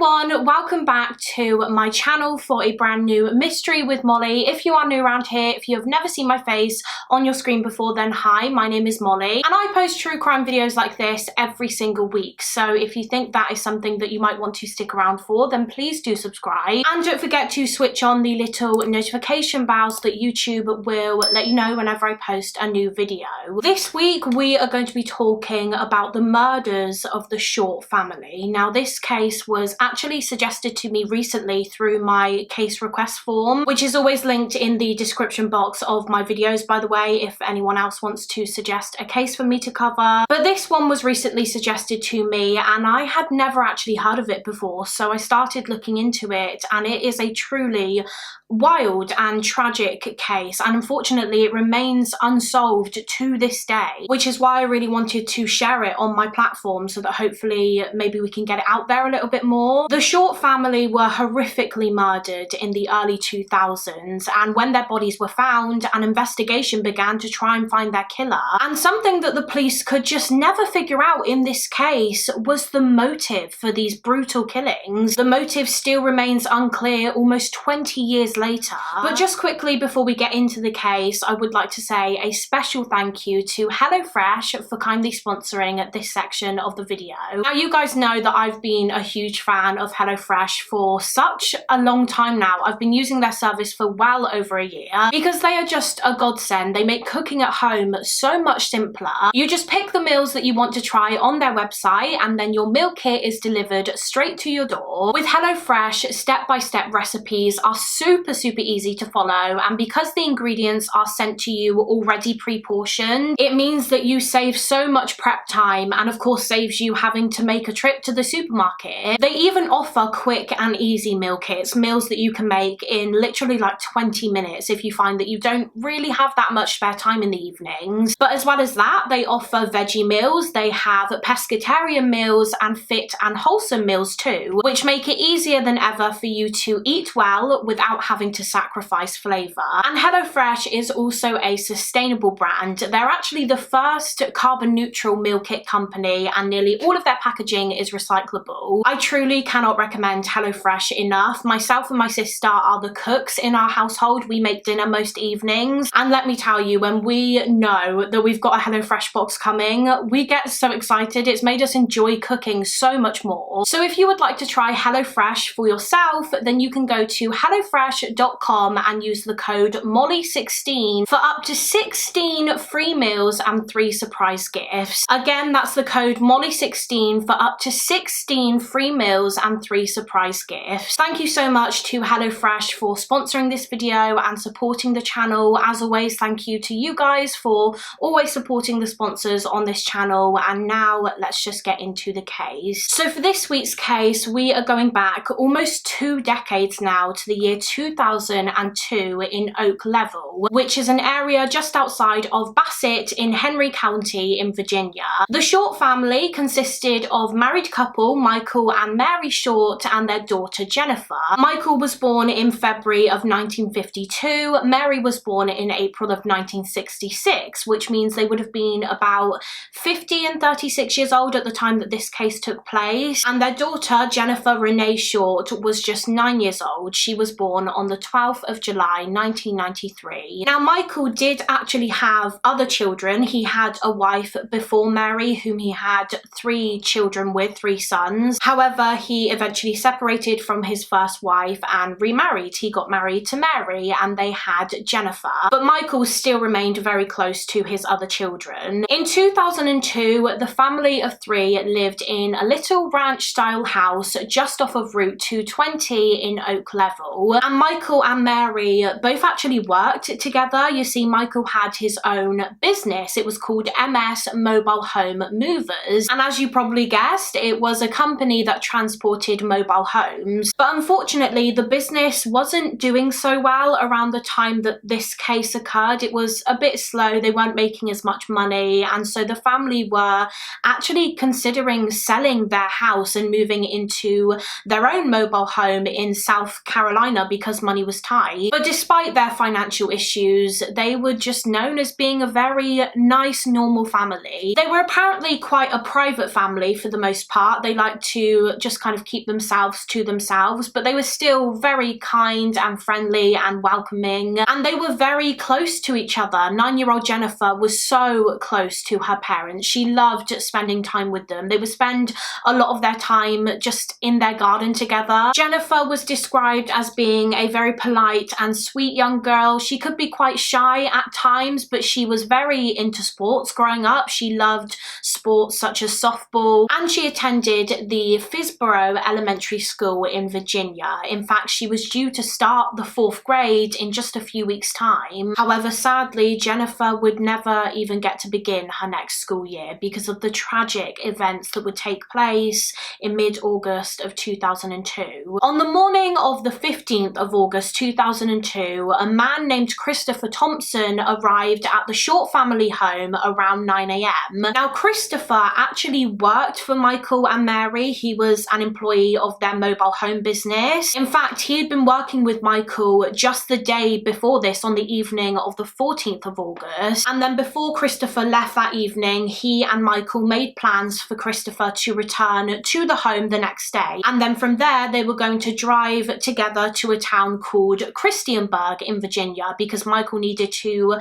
everyone, welcome back to my channel for a brand new mystery with Molly. If you are new around here, if you have never seen my face on your screen before, then hi, my name is Molly and I post true crime videos like this every single week. So if you think that is something that you might want to stick around for, then please do subscribe and don't forget to switch on the little notification bells that YouTube will let you know whenever I post a new video. This week we are going to be talking about the murders of the Short family. Now this case was actually suggested to me recently through my case request form, which is always linked in the description box of my videos, by the way, if anyone else wants to suggest a case for me to cover. But this one was recently suggested to me and I had never actually heard of it before, so I started looking into it, and it is a truly wild and tragic case, and unfortunately it remains unsolved to this day, which is why I really wanted to share it on my platform so that hopefully maybe we can get it out there a little bit more. The Short family were horrifically murdered in the early 2000s, and when their bodies were found, an investigation began to try and find their killer. And something that the police could just never figure out in this case was the motive for these brutal killings. The motive still remains unclear almost 20 years later. But just quickly before we get into the case, I would like to say a special thank you to HelloFresh for kindly sponsoring this section of the video. Now you guys know that I've been a huge fan of HelloFresh for such a long time now. I've been using their service for well over a year because they are just a godsend. They make cooking at home so much simpler. You just pick the meals that you want to try on their website and then your meal kit is delivered straight to your door. With HelloFresh, step-by-step recipes are super easy to follow, and because the ingredients are sent to you already pre-portioned, it means that you save so much prep time and of course saves you having to make a trip to the supermarket. They even offer quick and easy meal kits, meals that you can make in literally like 20 minutes if you find that you don't really have that much spare time in the evenings. But as well as that, they offer veggie meals, they have pescatarian meals and fit and wholesome meals too, which make it easier than ever for you to eat well without having to sacrifice flavour. And HelloFresh is also a sustainable brand. They're actually the first carbon neutral meal kit company and nearly all of their packaging is recyclable. I truly cannot recommend HelloFresh enough. Myself and my sister are the cooks in our household. We make dinner most evenings, and let me tell you, when we know that we've got a HelloFresh box coming, we get so excited. It's made us enjoy cooking so much more. So if you would like to try HelloFresh for yourself, then you can go to hellofresh.com and use the code mollie16 for up to 16 free meals and 3 surprise gifts. Again, that's the code mollie16 for up to 16 free meals and 3 surprise gifts. Thank you so much to HelloFresh for sponsoring this video and supporting the channel. As always, thank you to you guys for always supporting the sponsors on this channel. And now let's just get into the case. So for this week's case, we are going back almost 2 decades now to the year 2002 in Oak Level, which is an area just outside of Bassett in Henry County in Virginia. The Short family consisted of married couple Michael and Mary Short and their daughter Jennifer. Michael was born in February of 1952. Mary was born in April of 1966, which means they would have been about 50 and 36 years old at the time that this case took place. And their daughter Jennifer Renee Short was just 9 years old. She was born on the 12th of July 1993. Now Michael did actually have other children. He had a wife before Mary whom he had 3 children with, 3 sons. However, he eventually separated from his first wife and remarried. He got married to Mary and they had Jennifer. But Michael still remained very close to his other children. In 2002, the family of 3 lived in a little ranch style house just off of Route 220 in Oak Level. And Michael and Mary both actually worked together. You see, Michael had his own business. It was called MS Mobile Home Movers. And as you probably guessed, it was a company that transported mobile homes. But unfortunately, the business wasn't doing so well around the time that this case occurred. It was a bit slow. They weren't making as much money. And so the family were actually considering selling their house and moving into their own mobile home in South Carolina because money was tight. But despite their financial issues, they were just known as being a very nice, normal family. They were apparently quite a private family for the most part. They liked to just kind of keep themselves to themselves, but they were still very kind and friendly and welcoming, and they were very close to each other. 9-year-old Jennifer was so close to her parents. She loved spending time with them. They would spend a lot of their time just in their garden together. Jennifer was described as being a very polite and sweet young girl. She could be quite shy at times, but she was very into sports growing up. She loved sports such as softball, and she attended the Fisboro Elementary School in Virginia. In fact, she was due to start the 4th grade in just a few weeks' time. However, sadly, Jennifer would never even get to begin her next school year because of the tragic events that would take place in mid-August of 2002. On the morning of the 15th of August 2002, a man named Christopher Thompson arrived at the Short family home around 9 a.m. Now, Christopher actually worked for Michael and Mary. He was an employee of their mobile home business. In fact, he had been working with Michael just the day before this, on the evening of the 14th of August. And then before Christopher left that evening, he and Michael made plans for Christopher to return to the home the next day. And then from there, they were going to drive together to a town called Christiansburg in Virginia, because Michael needed to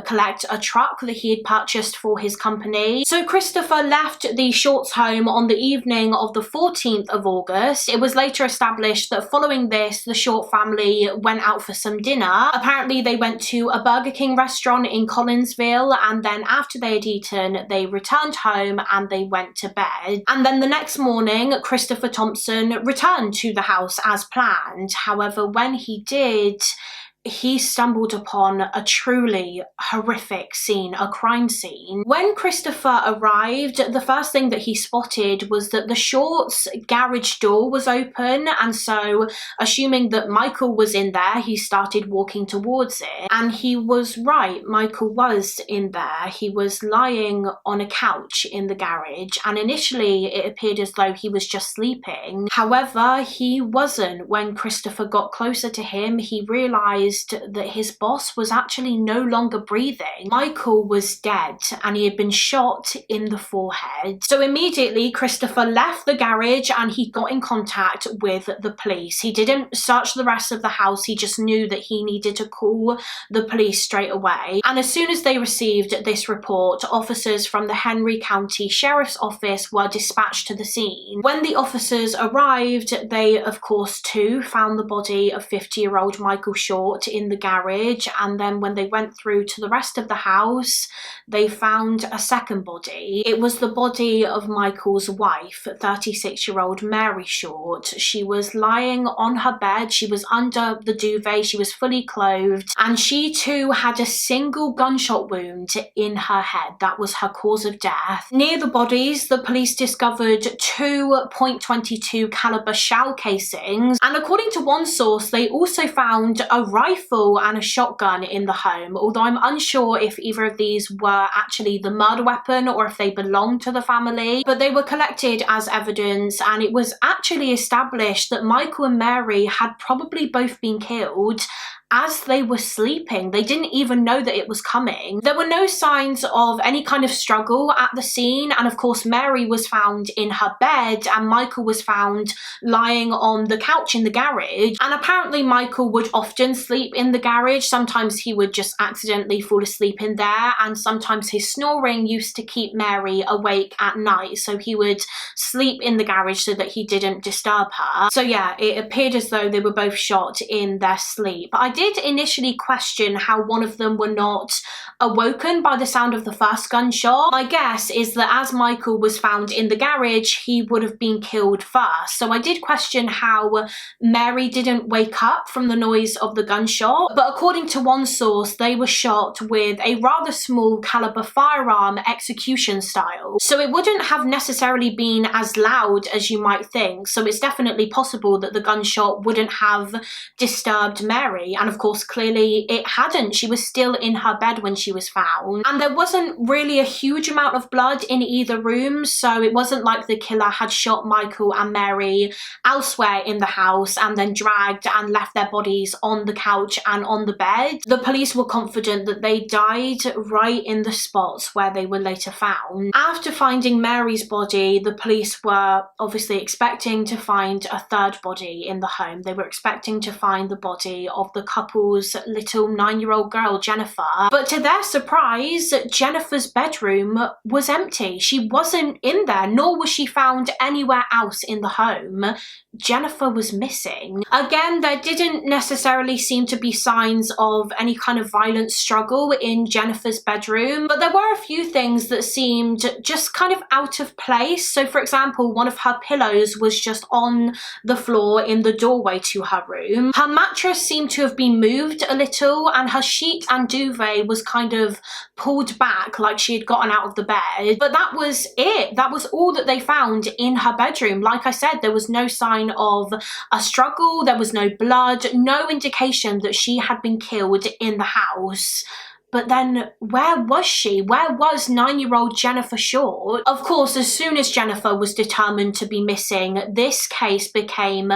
collect a truck that he had purchased for his company. So Christopher left the Shorts home on the evening of the 14th of August. It was later established that following this, the Short family went out for some dinner. Apparently, they went to a Burger King restaurant in Collinsville, and then after they had eaten, they returned home and they went to bed. And then the next morning, Christopher Thompson returned to the house as planned. However, when he did, he stumbled upon a truly horrific scene, a crime scene. When Christopher arrived, the first thing that he spotted was that the Shorts' garage door was open, and so, assuming that Michael was in there, he started walking towards it. And he was right, Michael was in there. He was lying on a couch in the garage, and initially it appeared as though he was just sleeping. However, he wasn't. When Christopher got closer to him, he realized that his boss was actually no longer breathing. Michael was dead, and he had been shot in the forehead. So immediately Christopher left the garage and he got in contact with the police. He didn't search the rest of the house, he just knew that he needed to call the police straight away. And as soon as they received this report, officers from the Henry County Sheriff's Office were dispatched to the scene. When the officers arrived, they of course too found the body of 50-year-old Michael Short in the garage, and then when they went through to the rest of the house, they found a second body. It was the body of Michael's wife, 36-year-old Mary Short. She was lying on her bed, she was under the duvet, she was fully clothed, and she too had a single gunshot wound in her head. That was her cause of death. Near the bodies, the police discovered 2 .22 caliber shell casings, and according to one source, they also found a rifle and a shotgun in the home, although I'm unsure if either of these were actually the murder weapon or if they belonged to the family, but they were collected as evidence, and it was actually established that Michael and Mary had probably both been killed as they were sleeping. They didn't even know that it was coming. There were no signs of any kind of struggle at the scene, and of course Mary was found in her bed and Michael was found lying on the couch in the garage. And apparently Michael would often sleep in the garage. Sometimes he would just accidentally fall asleep in there, and sometimes his snoring used to keep Mary awake at night, so he would sleep in the garage so that he didn't disturb her. So yeah, it appeared as though they were both shot in their sleep. I did initially question how one of them were not awoken by the sound of the first gunshot. My guess is that as Michael was found in the garage, he would have been killed first. So I did question how Mary didn't wake up from the noise of the gunshot. But according to one source, they were shot with a rather small caliber firearm, execution style. So it wouldn't have necessarily been as loud as you might think. So it's definitely possible that the gunshot wouldn't have disturbed Mary. And And of course, clearly it hadn't. She was still in her bed when she was found. And there wasn't really a huge amount of blood in either room, so it wasn't like the killer had shot Michael and Mary elsewhere in the house and then dragged and left their bodies on the couch and on the bed. The police were confident that they died right in the spots where they were later found. After finding Mary's body, the police were obviously expecting to find a third body in the home. They were expecting to find the body of the couple's little 9-year-old girl, Jennifer. But to their surprise, Jennifer's bedroom was empty. She wasn't in there, nor was she found anywhere else in the home. Jennifer was missing. Again, there didn't necessarily seem to be signs of any kind of violent struggle in Jennifer's bedroom, but there were a few things that seemed just kind of out of place. So for example, one of her pillows was just on the floor in the doorway to her room. Her mattress seemed to have been moved a little, and her sheet and duvet was kind of pulled back like she had gotten out of the bed. But that was it. That was all that they found in her bedroom. Like I said, there was no sign of a struggle, there was no blood, no indication that she had been killed in the house. But then where was she? Where was 9-year-old Jennifer Short? Of course, as soon as Jennifer was determined to be missing, this case became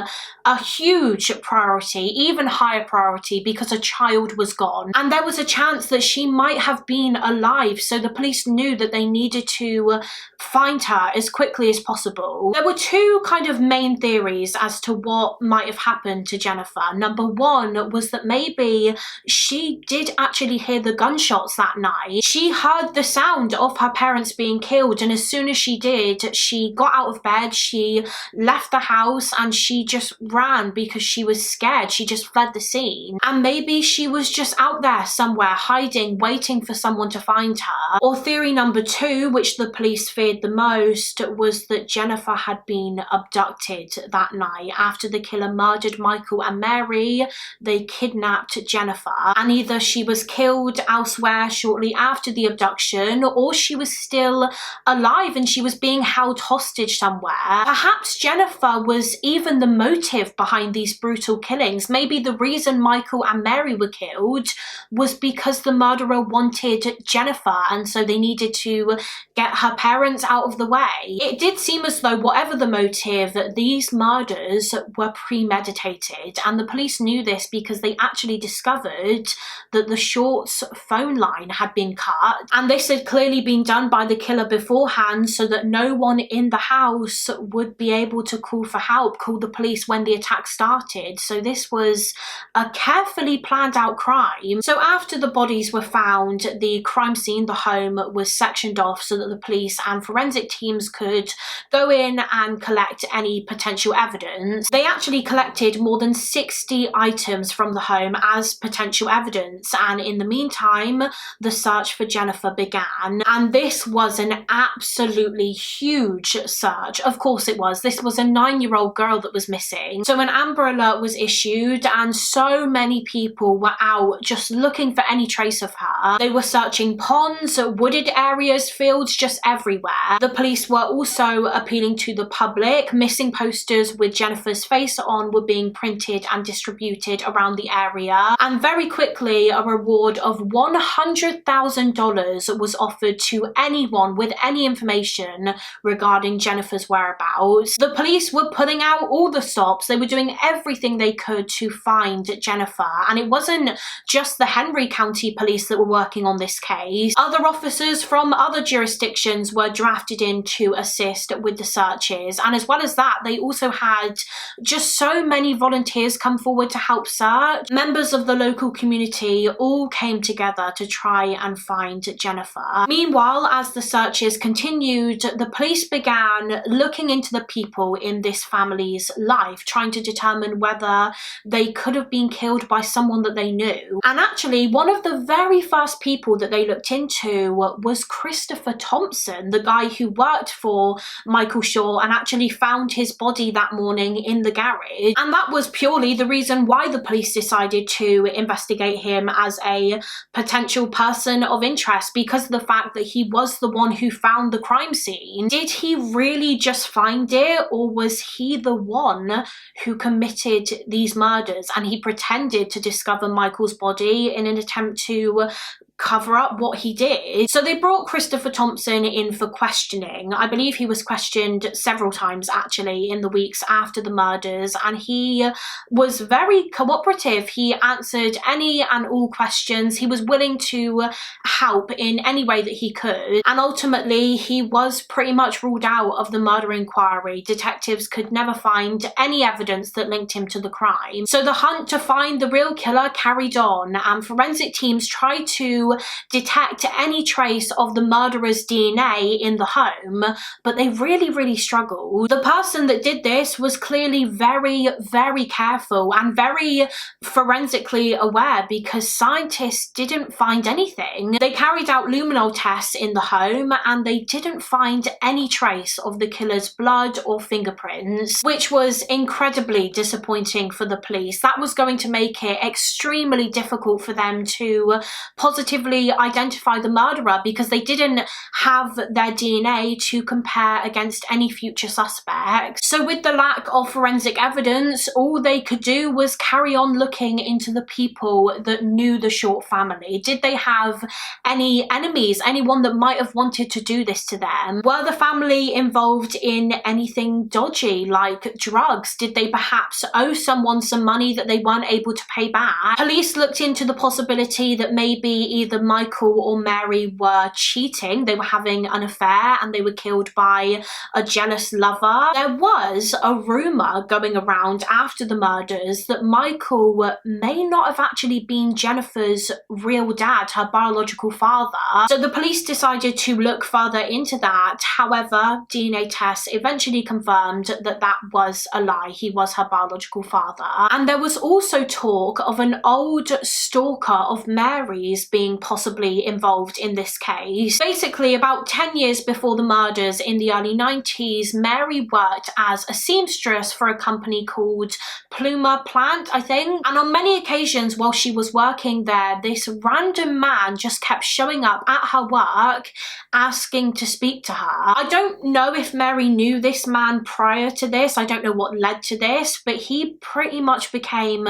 a huge priority, even higher priority, because a child was gone. And there was a chance that she might have been alive, so the police knew that they needed to find her as quickly as possible. There were two kind of main theories as to what might have happened to Jennifer. Number one was that maybe she did actually hear the gunshots that night. She heard the sound of her parents being killed, and as soon as she did, she got out of bed, she left the house, and she just ran because she was scared. She just fled the scene. And maybe she was just out there somewhere hiding, waiting for someone to find her. Or theory number two, which the police feared the most, was that Jennifer had been abducted that night. After the killer murdered Michael and Mary, they kidnapped Jennifer, and either she was killed elsewhere shortly after the abduction, or she was still alive and she was being held hostage somewhere. Perhaps Jennifer was even the motive behind these brutal killings. Maybe the reason Michael and Mary were killed was because the murderer wanted Jennifer, and so they needed to get her parents out of the way. It did seem as though, whatever the motive, these murders were premeditated, and the police knew this because they actually discovered that the Shorts' phone line had been cut, and this had clearly been done by the killer beforehand so that no one in the house would be able to call for help, call the police when the attack started. So this was a carefully planned out crime. So after the bodies were found, the crime scene, the home, was sectioned off so that the police and forensic teams could go in and collect any potential evidence. They actually collected more than 60 items from the home as potential evidence, and in the meantime, the search for Jennifer began. And this was an absolutely huge search. Of course it was. This was a 9-year-old girl that was missing. So an Amber Alert was issued, and so many people were out just looking for any trace of her. They were searching ponds, wooded areas, fields, just everywhere. The police were also appealing to the public. Missing posters with Jennifer's face on were being printed and distributed around the area, and very quickly a reward of $100,000 was offered to anyone with any information regarding Jennifer's whereabouts. The police were pulling out all the stops. They were doing everything they could to find Jennifer, and it wasn't just the Henry County police that were working on this case. Other officers from other jurisdictions were drafted in to assist with the searches, and as well as that, they also had just so many volunteers come forward to help search. Members of the local community all came together to try and find Jennifer. Meanwhile, as the searches continued, the police began looking into the people in this family's life, trying to determine whether they could have been killed by someone that they knew. And actually, one of the very first people that they looked into was Christopher Thompson, the guy who worked for Michael Shaw and actually found his body that morning in the garage. And that was purely the reason why the police decided to investigate him as a potential person of interest because of the fact that he was the one who found the crime scene. Did he really just find it, or was he the one who committed these murders and he pretended to discover Michael's body in an attempt to cover up what he did? So they brought Christopher Thompson in for questioning. I believe he was questioned several times actually in the weeks after the murders, and he was very cooperative. He answered any and all questions. He was willing to help in any way that he could, and ultimately he was pretty much ruled out of the murder inquiry. Detectives could never find any evidence that linked him to the crime. So the hunt to find the real killer carried on, and forensic teams tried to detect any trace of the murderer's DNA in the home, but they really struggled. The person that did this was clearly very careful and very forensically aware, because scientists didn't find anything. They carried out luminol tests in the home and they didn't find any trace of the killer's blood or fingerprints, which was incredibly disappointing for the police. That was going to make it extremely difficult for them to positively identify the murderer, because they didn't have their DNA to compare against any future suspects. So with the lack of forensic evidence, all they could do was carry on looking into the people that knew the Short family. Did they have any enemies, anyone that might have wanted to do this to them? Were the family involved in anything dodgy like drugs? Did they perhaps owe someone some money that they weren't able to pay back? Police looked into the possibility that maybe either Michael or Mary were cheating. They were having an affair and they were killed by a jealous lover. There was a rumour going around after the murders that Michael may not have actually been Jennifer's real dad, her biological father. So the police decided to look further into that. However, DNA tests eventually confirmed that that was a lie. He was her biological father. And there was also talk of an old stalker of Mary's being possibly involved in this case. Basically, about 10 years before the murders in the early 90s, Mary worked as a seamstress for a company called Pluma Plant, I think. And on many occasions while she was working there, this random man just kept showing up at her work asking to speak to her. I don't know if Mary knew this man prior to this. I don't know what led to this, but he pretty much became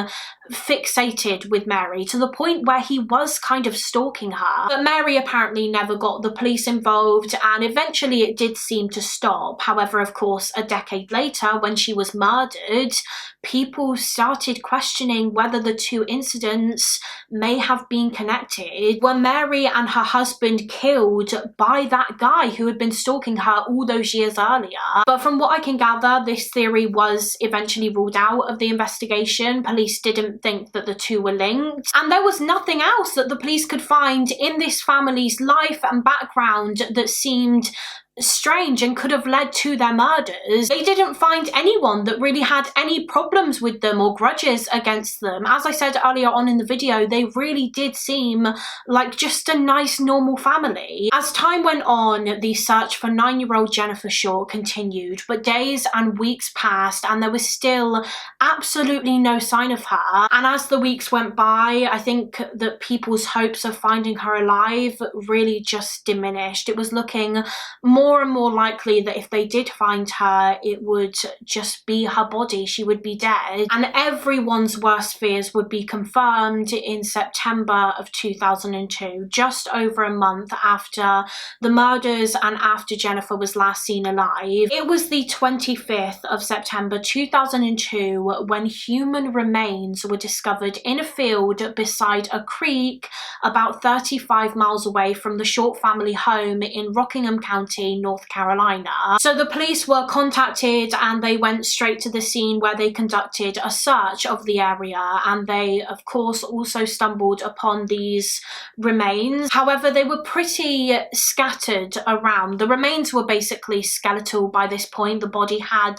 fixated with Mary to the point where he was kind of stalking her. But Mary apparently never got the police involved, and eventually it did seem to stop. However, of course, a decade later, when she was murdered, people started questioning whether the two incidents may have been connected. Were Mary and her husband killed by that guy who had been stalking her all those years earlier? But from what I can gather, this theory was eventually ruled out of the investigation. Police didn't think that the two were linked, and there was nothing else that the police could find in this family's life and background that seemed strange and could have led to their murders. They didn't find anyone that really had any problems with them or grudges against them. As I said earlier on in the video, they really did seem like just a nice, normal family. As time went on, the search for 9-year-old Jennifer Short continued, but days and weeks passed and there was still absolutely no sign of her. And as the weeks went by, I think that people's hopes of finding her alive really just diminished. It was looking more and more likely that if they did find her, it would just be her body. She would be dead. And everyone's worst fears would be confirmed in September of 2002, just over a month after the murders and after Jennifer was last seen alive. It was the 25th of September 2002 when human remains were discovered in a field beside a creek about 35 miles away from the Short family home in Rockingham County, North Carolina. So the police were contacted and they went straight to the scene where they conducted a search of the area, and they of course also stumbled upon these remains. However, they were pretty scattered around. The remains were basically skeletal by this point. The body had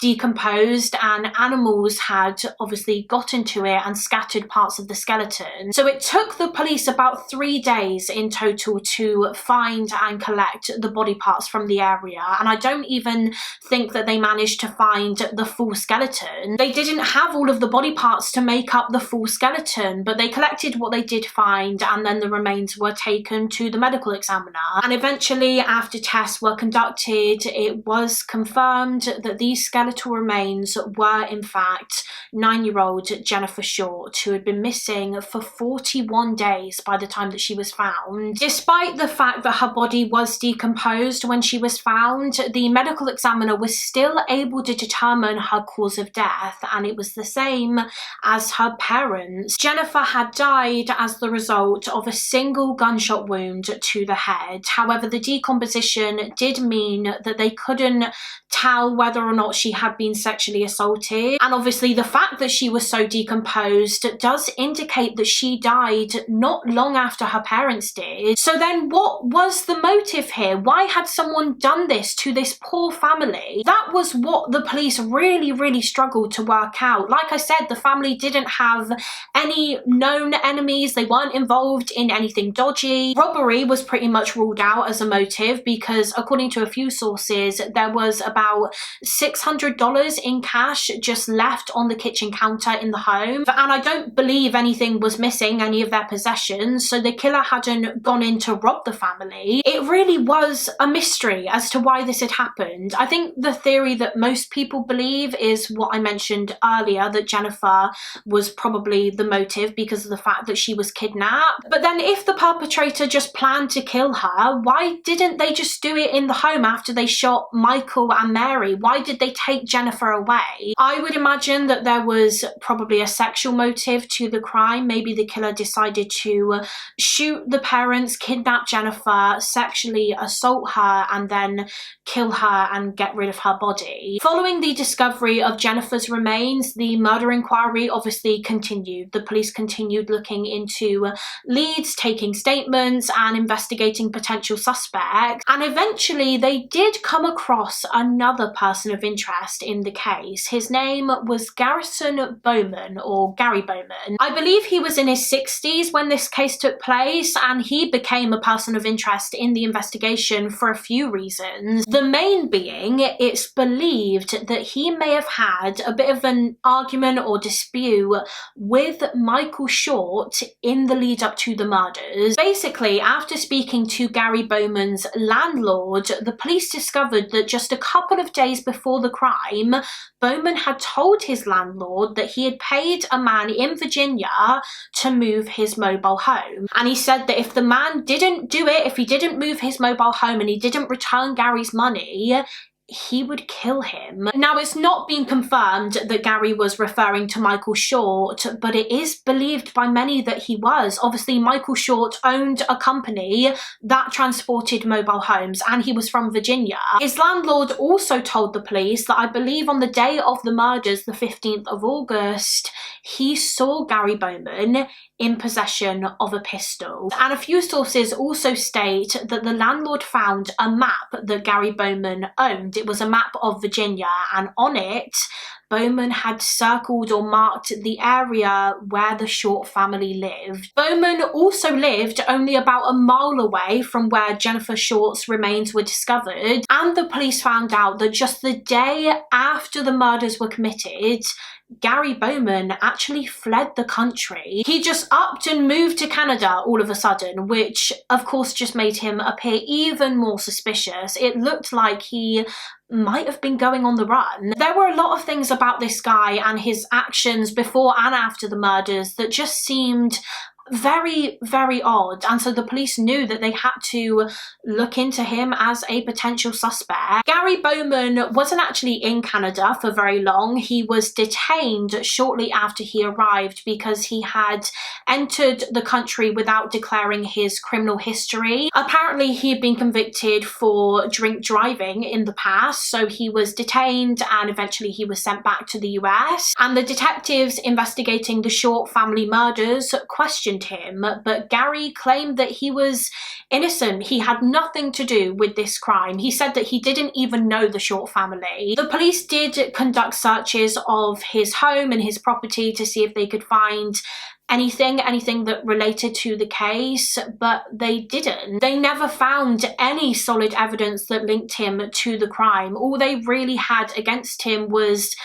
decomposed and animals had obviously got into it and scattered parts of the skeleton. So it took the police about 3 days in total to find and collect the body parts from the area, and I don't even think that they managed to find the full skeleton. They didn't have all of the body parts to make up the full skeleton, but they collected what they did find, and then the remains were taken to the medical examiner. And eventually, after tests were conducted, it was confirmed that these skeletal remains were in fact 9-year-old Jennifer Short, who had been missing for 41 days by the time that she was found. Despite the fact that her body was decomposed when she was found, the medical examiner was still able to determine her cause of death, and it was the same as her parents. Jennifer had died as the result of a single gunshot wound to the head. However, the decomposition did mean that they couldn't tell whether or not she had been sexually assaulted, and obviously the fact that she was so decomposed does indicate that she died not long after her parents did. So then what was the motive here? Why had someone done this to this poor family? That was what the police really struggled to work out. Like I said, the family didn't have any known enemies. They weren't involved in anything dodgy. Robbery was pretty much ruled out as a motive because, according to a few sources, there was about $600 in cash just left on the kitchen counter in the home, and I don't believe anything was missing, any of their possessions, so the killer hadn't gone in to rob the family. It really was a mystery as to why this had happened. I think the theory that most people believe is what I mentioned earlier, that Jennifer was probably the motive because of the fact that she was kidnapped. But then if the perpetrator just planned to kill her, why didn't they just do it in the home after they shot Michael and Mary? Why did they take Jennifer away? I would imagine that there was probably a sexual motive to the crime. Maybe the killer decided to shoot the parents, kidnap Jennifer, sexually assault her, and then kill her and get rid of her body. Following the discovery of Jennifer's remains, the murder inquiry obviously continued. The police continued looking into leads, taking statements, and investigating potential suspects, and eventually they did come across another person of interest in the case. His name was Garrison Bowman, or Gary Bowman. I believe he was in his 60s when this case took place, and he became a person of interest in the investigation for a few reasons. The main being, it's believed that he may have had a bit of an argument or dispute with Michael Short in the lead up to the murders. Basically, after speaking to Gary Bowman's landlord, the police discovered that just a couple of days before the crime, Bowman had told his landlord that he had paid a man in Virginia to move his mobile home. And he said that if the man didn't do it, if he didn't move his mobile home and he didn't return Gary's money, he would kill him. Now, it's not been confirmed that Gary was referring to Michael Short, but it is believed by many that he was. Obviously, Michael Short owned a company that transported mobile homes, and he was from Virginia. His landlord also told the police that I believe on the day of the murders, the 15th of August, he saw Gary Bowman in possession of a pistol. And a few sources also state that the landlord found a map that Gary Bowman owned. It was a map of Virginia, and on it, Bowman had circled or marked the area where the Short family lived. Bowman also lived only about a mile away from where Jennifer Short's remains were discovered, and the police found out that just the day after the murders were committed, Gary Bowman actually fled the country. He just upped and moved to Canada all of a sudden, which of course just made him appear even more suspicious. It looked like he might have been going on the run. There were a lot of things about this guy and his actions before and after the murders that just seemed very odd, and so the police knew that they had to look into him as a potential suspect. Gary Bowman wasn't actually in Canada for very long. He was detained shortly after he arrived because he had entered the country without declaring his criminal history. Apparently he had been convicted for drink driving in the past, so he was detained and eventually he was sent back to the US, and the detectives investigating the Short family murders questioned questioned him, but Gary claimed that he was innocent. He had nothing to do with this crime. He said that he didn't even know the Short family. The police did conduct searches of his home and his property to see if they could find anything that related to the case, but they didn't. They never found any solid evidence that linked him to the crime. All they really had against him was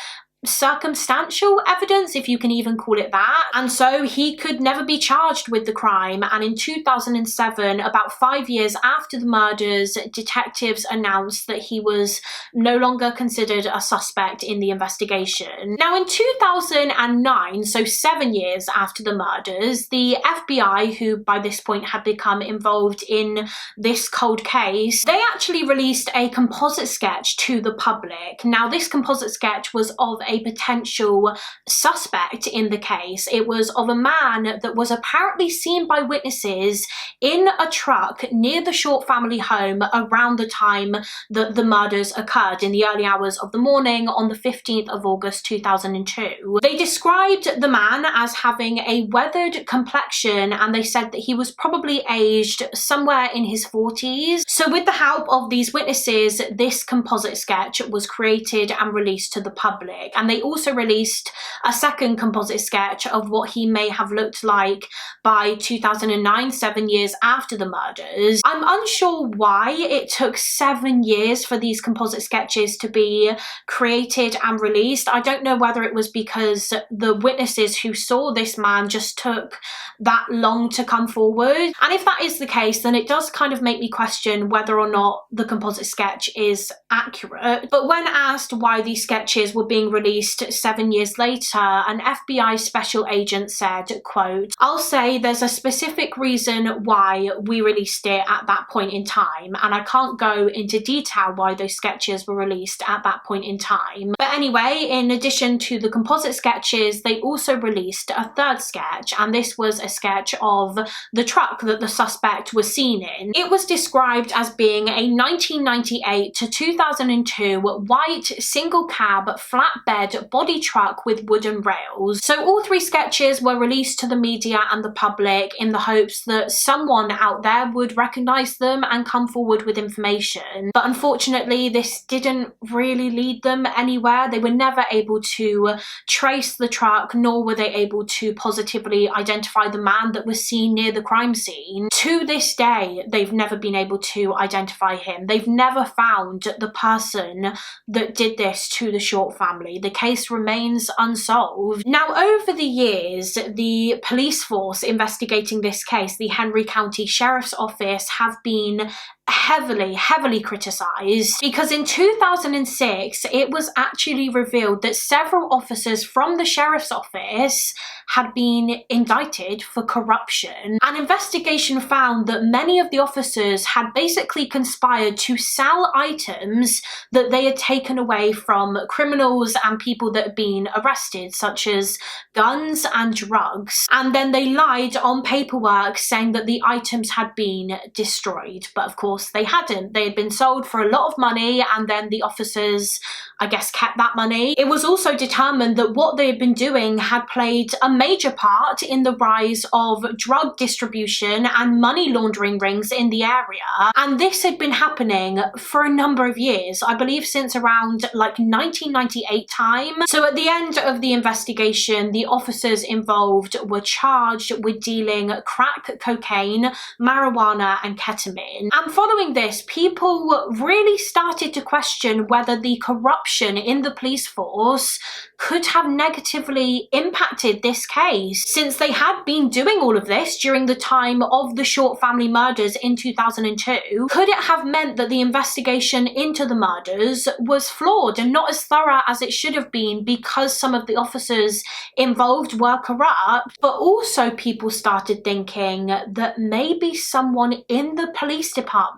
circumstantial evidence, if you can even call it that, and so he could never be charged with the crime. And in 2007, about 5 years after the murders, detectives announced that he was no longer considered a suspect in the investigation. Now in 2009, so 7 years after the murders, the FBI, who by this point had become involved in this cold case, they actually released a composite sketch to the public. Now this composite sketch was of a potential suspect in the case. It was of a man that was apparently seen by witnesses in a truck near the Short family home around the time that the murders occurred, in the early hours of the morning on the 15th of August 2002. They described the man as having a weathered complexion, and they said that he was probably aged somewhere in his 40s. So with the help of these witnesses, this composite sketch was created and released to the public. And they also released a second composite sketch of what he may have looked like by 2009, 7 years after the murders. I'm unsure why it took 7 years for these composite sketches to be created and released. I don't know whether it was because the witnesses who saw this man just took that long to come forward. And if that is the case, then it does kind of make me question whether or not the composite sketch is accurate. But when asked why these sketches were being released 7 years later, an FBI special agent said, quote, "I'll say there's a specific reason why we released it at that point in time, and I can't go into detail why those sketches were released at that point in time." But anyway, in addition to the composite sketches, they also released a third sketch, and this was a sketch of the truck that the suspect was seen in. It was described as being a 1998 to 2002 white single cab flatbed body truck with wooden rails. So all three sketches were released to the media and the public in the hopes that someone out there would recognize them and come forward with information. But unfortunately, this didn't really lead them anywhere. They were never able to trace the truck, nor were they able to positively identify the man that was seen near the crime scene. To this day, they've never been able to identify him. They've never found the person that did this to the Short family. The case remains unsolved. Now, over the years, the police force investigating this case, the Henry County Sheriff's Office, have been heavily criticized, because in 2006 it was actually revealed that several officers from the sheriff's office had been indicted for corruption. An investigation found that many of the officers had basically conspired to sell items that they had taken away from criminals and people that had been arrested, such as guns and drugs, and then they lied on paperwork saying that the items had been destroyed. But of course they hadn't. They had been sold for a lot of money, and then the officers, I guess, kept that money. It was also determined that what they had been doing had played a major part in the rise of drug distribution and money laundering rings in the area, and this had been happening for a number of years, I believe since around like 1998 time. So at the end of the investigation, the officers involved were charged with dealing crack cocaine, marijuana and ketamine. And following this, people really started to question whether the corruption in the police force could have negatively impacted this case, since they had been doing all of this during the time of the Short family murders in 2002. Could it have meant that the investigation into the murders was flawed and not as thorough as it should have been because some of the officers involved were corrupt? But also people started thinking that maybe someone in the police department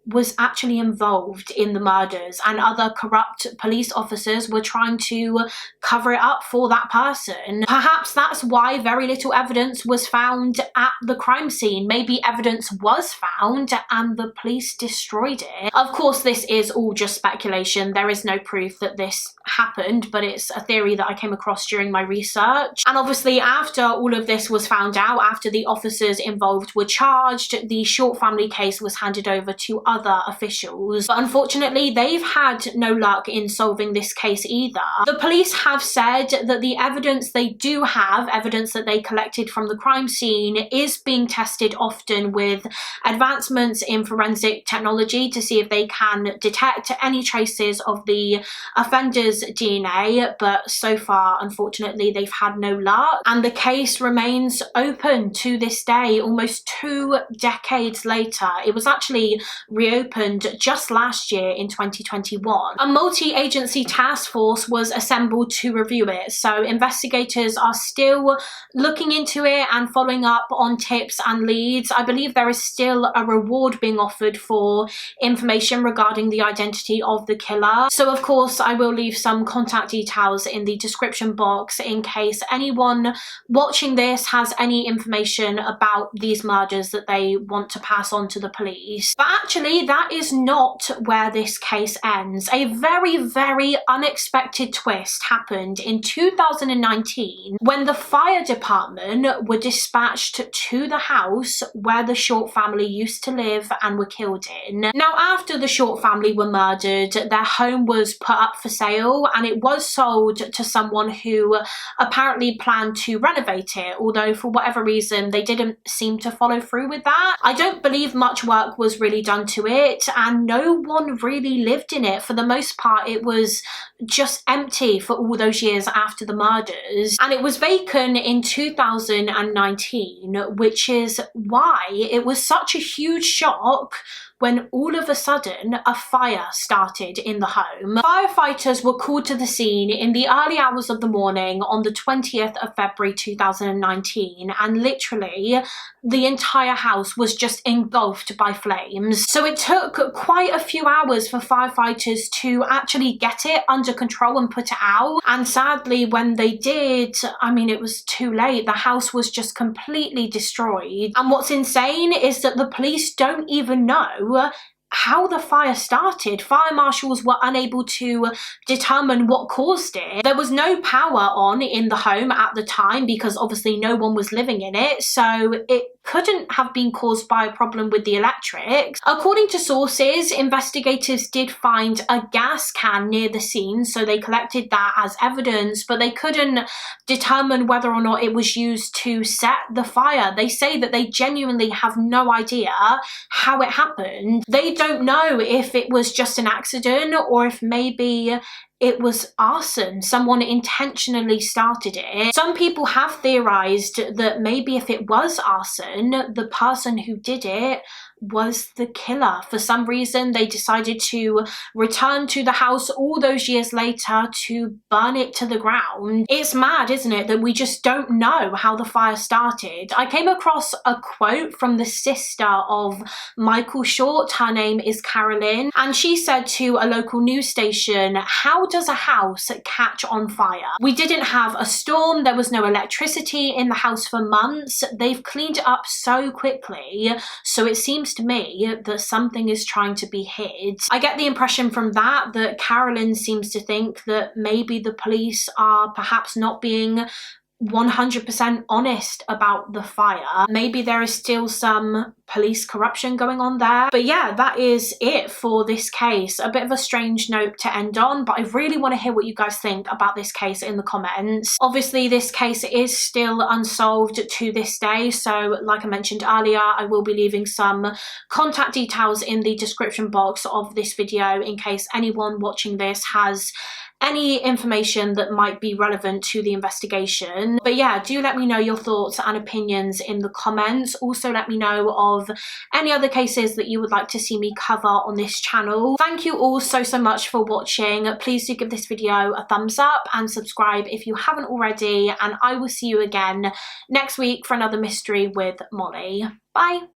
was actually involved in the murders, and other corrupt police officers were trying to cover it up for that person. Perhaps that's why very little evidence was found at the crime scene. Maybe evidence was found and the police destroyed it. Of course, this is all just speculation. There is no proof that this happened, but it's a theory that I came across during my research. And obviously, after all of this was found out, after the officers involved were charged, the Short family case was handed over to other officials. But unfortunately, they've had no luck in solving this case either. The police have said that the evidence they do have, evidence that they collected from the crime scene, is being tested often with advancements in forensic technology to see if they can detect any traces of the offender's DNA, but so far, unfortunately, they've had no luck, and the case remains open to this day, almost 2 decades later. It was actually reopened just last year in 2021. A multi-agency task force was assembled to review it, so investigators are still looking into it and following up on tips and leads. I believe there is still a reward being offered for information regarding the identity of the killer. So of course, I will leave some contact details in the description box in case anyone watching this has any information about these murders that they want to pass on to the police. But actually, that is not where this case ends. A very, very unexpected twist happened in 2019 when the fire department were dispatched to the house where the Short family used to live and were killed in. Now, after the Short family were murdered, their home was put up for sale and it was sold to someone who apparently planned to renovate it, although for whatever reason they didn't seem to follow through with that. I don't believe much work was really done to it and no one really lived in it. For the most part, it was just empty for all those years after the murders, and it was vacant in 2019, which is why it was such a huge shock when all of a sudden a fire started in the home. Firefighters were called to the scene in the early hours of the morning on the 20th of February 2019, and literally the entire house was just engulfed by flames. So it took quite a few hours for firefighters to actually get it under control and put it out, and sadly when they did, I mean, it was too late. The house was just completely destroyed, and what's insane is that the police don't even know how the fire started. Fire marshals were unable to determine what caused it. There was no power on in the home at the time because obviously no one was living in it, so it couldn't have been caused by a problem with the electrics. According to sources, investigators did find a gas can near the scene, so they collected that as evidence, but they couldn't determine whether or not it was used to set the fire. They say that they genuinely have no idea how it happened. They don't know if it was just an accident or if maybe it was arson. Someone intentionally started it. Some people have theorized that maybe if it was arson, the person who did it was the killer. For some reason, they decided to return to the house all those years later to burn it to the ground. It's mad, isn't it, that we just don't know how the fire started. I came across a quote from the sister of Michael Short. Her name is Carolyn, and she said to a local news station, "How does a house catch on fire? We didn't have a storm, there was no electricity in the house for months. They've cleaned it up so quickly, so it seems to me that something is trying to be hid." I get the impression from that Carolyn seems to think that maybe the police are perhaps not being 100% honest about the fire. Maybe there is still some police corruption going on there. But yeah, that is it for this case. A bit of a strange note to end on, but I really want to hear what you guys think about this case in the comments. Obviously, this case is still unsolved to this day, so like I mentioned earlier, I will be leaving some contact details in the description box of this video in case anyone watching this has any information that might be relevant to the investigation. But yeah, do let me know your thoughts and opinions in the comments. Also let me know of any other cases that you would like to see me cover on this channel. Thank you all so much for watching. Please do give this video a thumbs up and subscribe if you haven't already, and I will see you again next week for another mystery with Molly. Bye!